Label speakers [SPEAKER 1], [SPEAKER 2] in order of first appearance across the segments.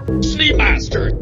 [SPEAKER 1] Seamaster!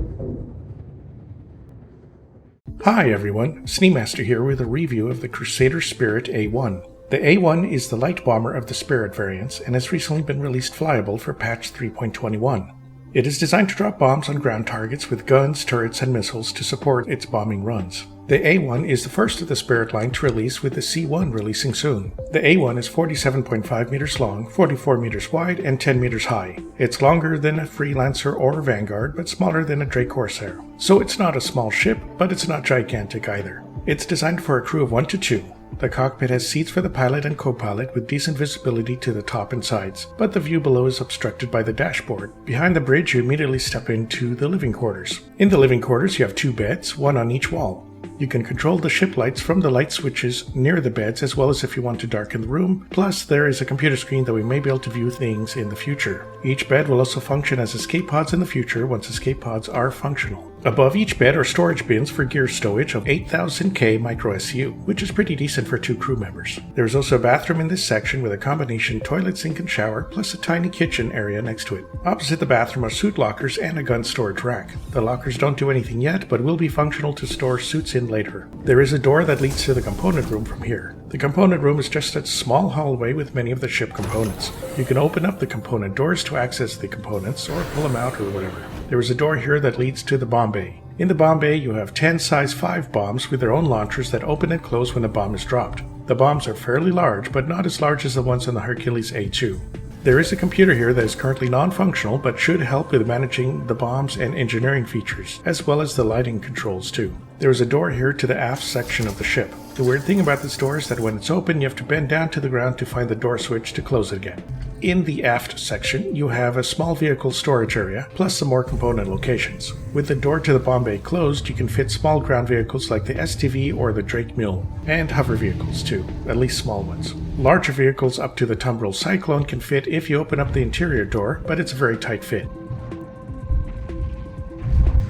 [SPEAKER 2] Hi everyone, Sneemaster here with a review of the Crusader Spirit A1. The A1 is the light bomber of the Spirit variants and has recently been released flyable for patch 3.21. It is designed to drop bombs on ground targets with guns, turrets, and missiles to support its bombing runs. The A1 is the first of the Spirit line to release, with the C1 releasing soon. The A1 is 47.5 meters long, 44 meters wide, and 10 meters high. It's longer than a Freelancer or Vanguard, but smaller than a Drake Corsair. So it's not a small ship, but it's not gigantic either. It's designed for a crew of 1 to 2. The cockpit has seats for the pilot and co-pilot with decent visibility to the top and sides, but the view below is obstructed by the dashboard. Behind the bridge, you immediately step into the living quarters. In the living quarters, you have 2 beds, 1 on each wall. You can control the ship lights from the light switches near the beds, as well as if you want to darken the room. Plus, there is a computer screen that we may be able to view things in the future. Each bed will also function as escape pods in the future once escape pods are functional. Above each bed are storage bins for gear stowage of 8000K micro SU, which is pretty decent for 2 crew members. There is also a bathroom in this section with a combination toilet, sink, and shower, plus a tiny kitchen area next to it. Opposite the bathroom are suit lockers and a gun storage rack. The lockers don't do anything yet, but will be functional to store suits in later. There is a door that leads to the component room from here. The component room is just a small hallway with many of the ship components. You can open up the component doors to access the components, or pull them out or whatever. There is a door here that leads to the bomb bay. In the bomb bay, you have 10 size 5 bombs with their own launchers that open and close when the bomb is dropped. The bombs are fairly large, but not as large as the ones on the Hercules A2. There is a computer here that is currently non-functional, but should help with managing the bombs and engineering features, as well as the lighting controls too. There is a door here to the aft section of the ship. The weird thing about this door is that when it's open, you have to bend down to the ground to find the door switch to close it again. In the aft section, you have a small vehicle storage area, plus some more component locations. With the door to the bomb bay closed, you can fit small ground vehicles like the STV or the Drake Mule, and hover vehicles too, at least small ones. Larger vehicles up to the Tumbril Cyclone can fit if you open up the interior door, but it's a very tight fit.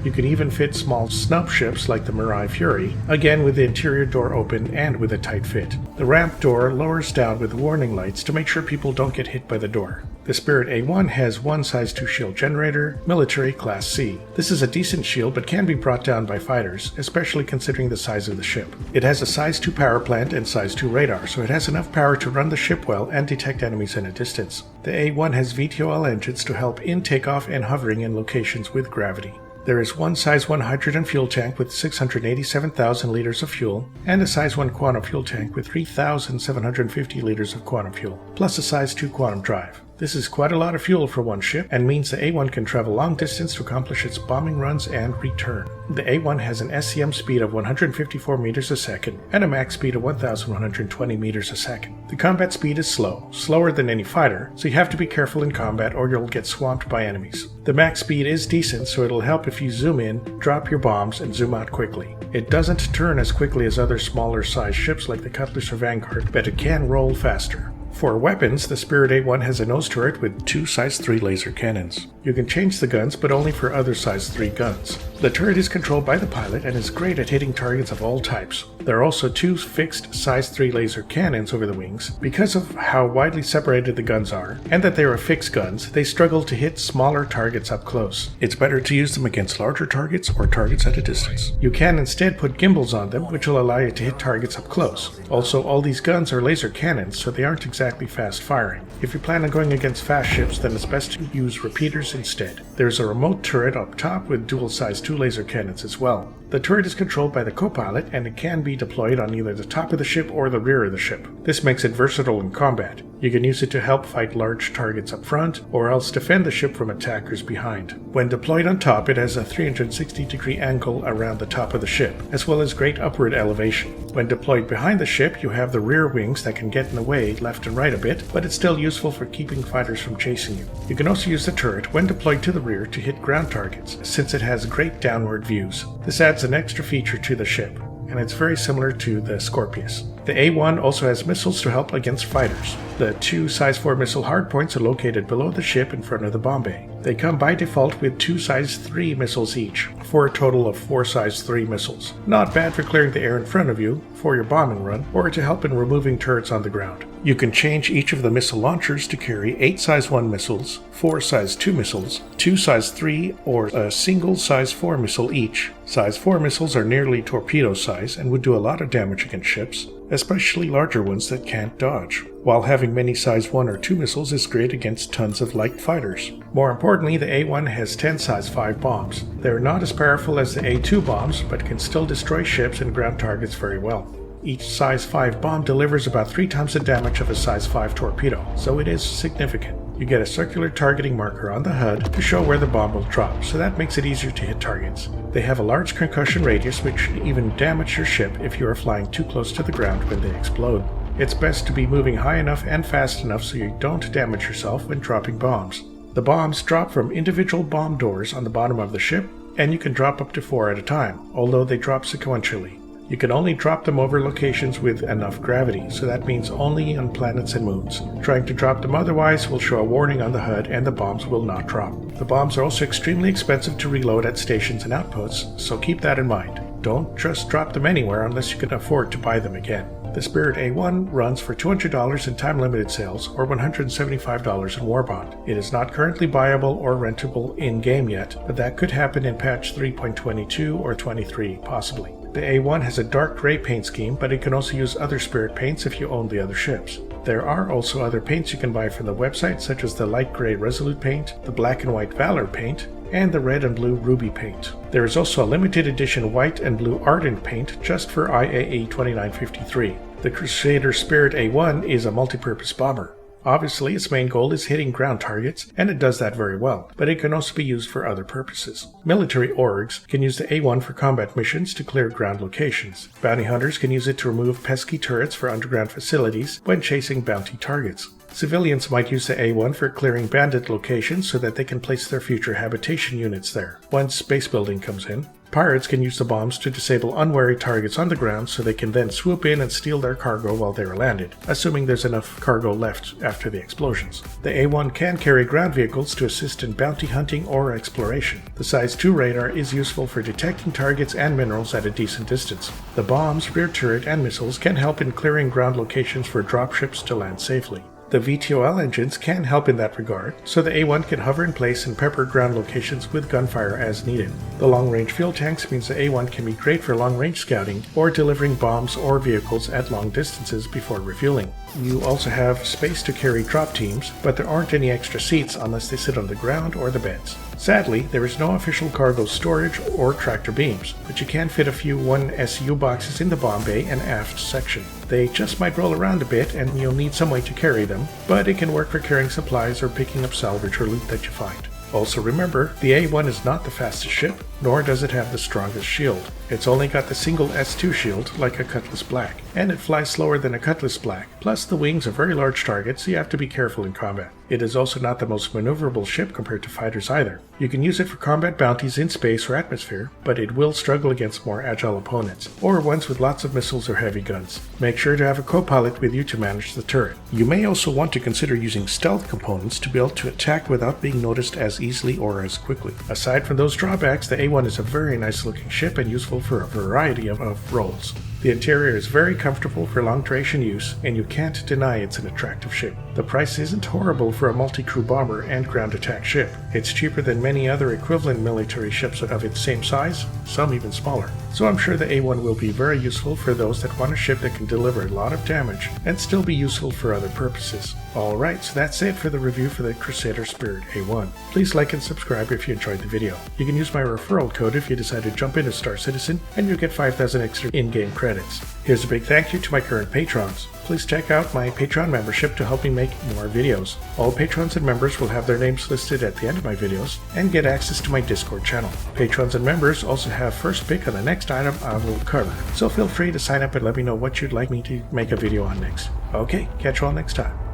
[SPEAKER 2] You can even fit small snub ships like the Mirai Fury, again with the interior door open and with a tight fit. The ramp door lowers down with warning lights to make sure people don't get hit by the door. The Spirit A1 has 1 size 2 shield generator, military class C. This is a decent shield but can be brought down by fighters, especially considering the size of the ship. It has a size 2 power plant and size 2 radar, so it has enough power to run the ship well and detect enemies in a distance. The A1 has VTOL engines to help in takeoff and hovering in locations with gravity. There is 1 size 1 hydrogen fuel tank with 687,000 liters of fuel, and a size 1 quantum fuel tank with 3,750 liters of quantum fuel, plus a size 2 quantum drive. This is quite a lot of fuel for one ship, and means the A1 can travel long distance to accomplish its bombing runs and return. The A1 has an SCM speed of 154 meters a second, and a max speed of 1,120 meters a second. The combat speed is slow, slower than any fighter, so you have to be careful in combat or you'll get swamped by enemies. The max speed is decent, so it'll help if you zoom in, drop your bombs, and zoom out quickly. It doesn't turn as quickly as other smaller size ships like the Cutlass or Vanguard, but it can roll faster. For weapons, the Spirit A1 has a nose turret with 2 size 3 laser cannons. You can change the guns, but only for other size 3 guns. The turret is controlled by the pilot and is great at hitting targets of all types. There are also 2 fixed size 3 laser cannons over the wings. Because of how widely separated the guns are, and that they are fixed guns, they struggle to hit smaller targets up close. It's better to use them against larger targets or targets at a distance. You can instead put gimbals on them, which will allow you to hit targets up close. Also, all these guns are laser cannons, so they aren't exactly fast firing. If you plan on going against fast ships, then it's best to use repeaters instead. There's a remote turret up top with dual size 2 laser cannons as well. The turret is controlled by the co-pilot, and it can be deployed on either the top of the ship or the rear of the ship. This makes it versatile in combat. You can use it to help fight large targets up front, or else defend the ship from attackers behind. When deployed on top, it has a 360-degree angle around the top of the ship, as well as great upward elevation. When deployed behind the ship, you have the rear wings that can get in the way left and right a bit, but it's still useful for keeping fighters from chasing you. You can also use the turret when deployed to the rear to hit ground targets, since it has great downward views. This adds an extra feature to the ship, and it's very similar to the Scorpius. The A1 also has missiles to help against fighters. The 2 size 4 missile hardpoints are located below the ship in front of the bomb bay. They come by default with 2 size 3 missiles each, for a total of 4 size 3 missiles. Not bad for clearing the air in front of you, for your bombing run, or to help in removing turrets on the ground. You can change each of the missile launchers to carry 8 size 1 missiles, 4 size 2 missiles, 2 size 3, or a single size 4 missile each. Size 4 missiles are nearly torpedo size and would do a lot of damage against ships, especially larger ones that can't dodge, while having many size 1 or 2 missiles is great against tons of light fighters. More importantly, the A1 has 10 size 5 bombs. They are not as powerful as the A2 bombs, but can still destroy ships and ground targets very well. Each size 5 bomb delivers about 3 times the damage of a size 5 torpedo, so it is significant. You get a circular targeting marker on the HUD to show where the bomb will drop, so that makes it easier to hit targets. They have a large concussion radius which should even damage your ship if you are flying too close to the ground when they explode. It's best to be moving high enough and fast enough so you don't damage yourself when dropping bombs. The bombs drop from individual bomb doors on the bottom of the ship, and you can drop up to 4 at a time, although they drop sequentially. You can only drop them over locations with enough gravity, so that means only on planets and moons. Trying to drop them otherwise will show a warning on the HUD and the bombs will not drop. The bombs are also extremely expensive to reload at stations and outposts, so keep that in mind. Don't just drop them anywhere unless you can afford to buy them again. The Spirit A1 runs for $200 in time-limited sales or $175 in Warbond. It is not currently buyable or rentable in-game yet, but that could happen in patch 3.22 or 23, possibly. The A1 has a dark gray paint scheme, but it can also use other Spirit paints if you own the other ships. There are also other paints you can buy from the website, such as the light gray Resolute paint, the black and white Valor paint, and the red and blue Ruby paint. There is also a limited edition white and blue Ardent paint just for IAE 2953. The Crusader Spirit A1 is a multi-purpose bomber. Obviously, its main goal is hitting ground targets, and it does that very well, but it can also be used for other purposes. Military orgs can use the A1 for combat missions to clear ground locations. Bounty hunters can use it to remove pesky turrets for underground facilities when chasing bounty targets. Civilians might use the A1 for clearing bandit locations so that they can place their future habitation units there once base building comes in. Pirates can use the bombs to disable unwary targets on the ground so they can then swoop in and steal their cargo while they are landed, assuming there's enough cargo left after the explosions. The A1 can carry ground vehicles to assist in bounty hunting or exploration. The Size 2 radar is useful for detecting targets and minerals at a decent distance. The bombs, rear turret, and missiles can help in clearing ground locations for dropships to land safely. The VTOL engines can help in that regard, so the A1 can hover in place and pepper ground locations with gunfire as needed. The long-range fuel tanks means the A1 can be great for long-range scouting or delivering bombs or vehicles at long distances before refueling. You also have space to carry drop teams, but there aren't any extra seats unless they sit on the ground or the beds. Sadly, there is no official cargo storage or tractor beams, but you can fit a few 1SU boxes in the bomb bay and aft section. They just might roll around a bit and you'll need some way to carry them, but it can work for carrying supplies or picking up salvage or loot that you find. Also remember, the A1 is not the fastest ship, nor does it have the strongest shield. It's only got the single S2 shield, like a Cutlass Black, and it flies slower than a Cutlass Black, plus the wings are very large targets, so you have to be careful in combat. It is also not the most maneuverable ship compared to fighters either. You can use it for combat bounties in space or atmosphere, but it will struggle against more agile opponents, or ones with lots of missiles or heavy guns. Make sure to have a co-pilot with you to manage the turret. You may also want to consider using stealth components to be able to attack without being noticed as easily or as quickly. Aside from those drawbacks, the A1 is a very nice looking ship and useful for a variety of roles. The interior is very comfortable for long-duration use, and you can't deny it's an attractive ship. The price isn't horrible for a multi-crew bomber and ground attack ship. It's cheaper than many other equivalent military ships of its same size, some even smaller. So I'm sure the A1 will be very useful for those that want a ship that can deliver a lot of damage and still be useful for other purposes. Alright, so that's it for the review for the Crusader Spirit A1. Please like and subscribe if you enjoyed the video. You can use my referral code if you decide to jump into Star Citizen, and you'll get 5,000 extra in-game credits. Here's a big thank you to my current patrons. Please check out my Patreon membership to help me make more videos. All patrons and members will have their names listed at the end of my videos and get access to my Discord channel. Patrons and members also have first pick on the next item I will cover, so feel free to sign up and let me know what you'd like me to make a video on next. Okay, catch you all next time.